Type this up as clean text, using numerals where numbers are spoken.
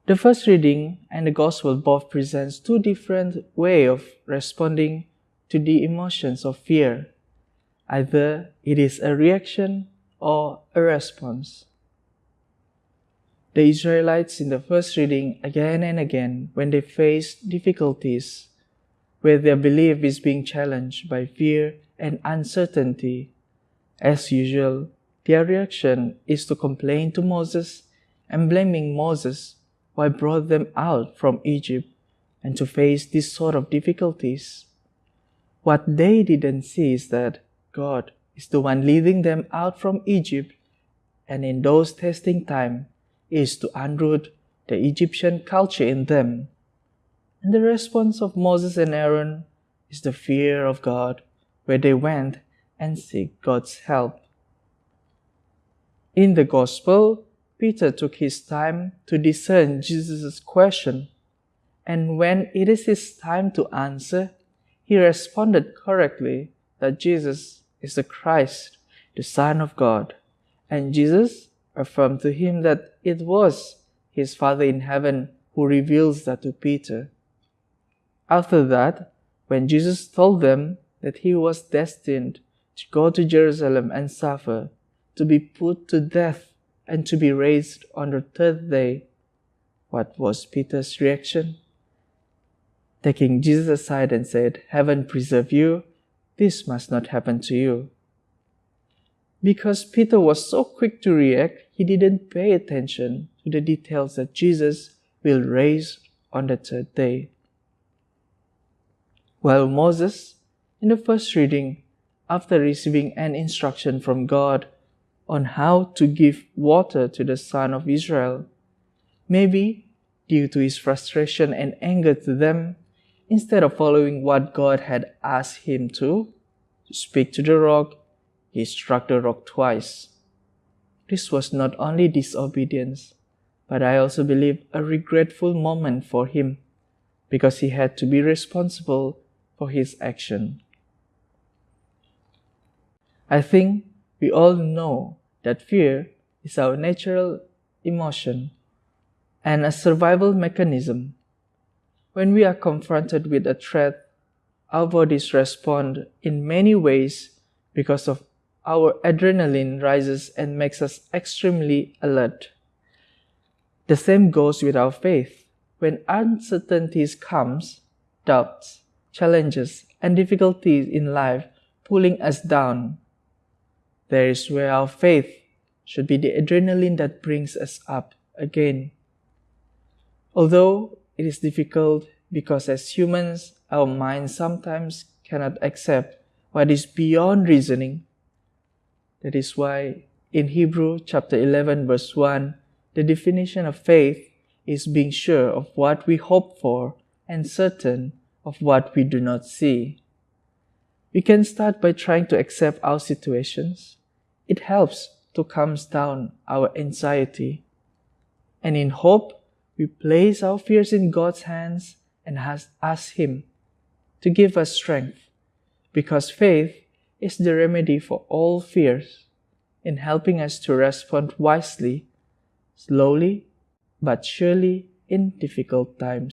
The first reading and the Gospel both presents two different ways of responding to the emotions of fear. Either it is a reaction or a response. The Israelites in the first reading again and again, when they face difficulties, where their belief is being challenged by fear and uncertainty, as usual, their reaction is to complain to Moses and blaming Moses who brought them out from Egypt and to face this sort of difficulties. What they didn't see is that God is the one leading them out from Egypt, and in those testing times is to unroot the Egyptian culture in them. And the response of Moses and Aaron is the fear of God, where they went and seek God's help. In the Gospel, Peter took his time to discern Jesus' question, and when it is his time to answer, he responded correctly that Jesus is the Christ, the Son of God, and Jesus affirmed to him that it was his Father in heaven who reveals that to Peter. After that, when Jesus told them that he was destined to go to Jerusalem and suffer, to be put to death, and to be raised on the third day, what was Peter's reaction? Taking Jesus aside and said, "Heaven preserve you, this must not happen to you." Because Peter was so quick to react, he didn't pay attention to the details that Jesus will raise on the third day. While Moses, in the first reading, after receiving an instruction from God on how to give water to the son of Israel, maybe due to his frustration and anger to them, instead of following what God had asked him to speak to the rock, he struck the rock twice. This was not only disobedience, but I also believe a regretful moment for him, because he had to be responsible for his action. I think we all know that fear is our natural emotion and a survival mechanism. When we are confronted with a threat, our bodies respond in many ways because of our adrenaline rises and makes us extremely alert. The same goes with our faith. When uncertainties comes, doubts, challenges, and difficulties in life pulling us down, there is where our faith should be the adrenaline that brings us up again. Although it is difficult because as humans, our minds sometimes cannot accept what is beyond reasoning. That is why in Hebrews chapter 11 verse 1, the definition of faith is being sure of what we hope for and certain of what we do not see. We can start by trying to accept our situations. It helps to calm down our anxiety. And in hope, we place our fears in God's hands and ask Him to give us strength, because faith is the remedy for all fears in helping us to respond wisely, slowly, but surely in difficult times.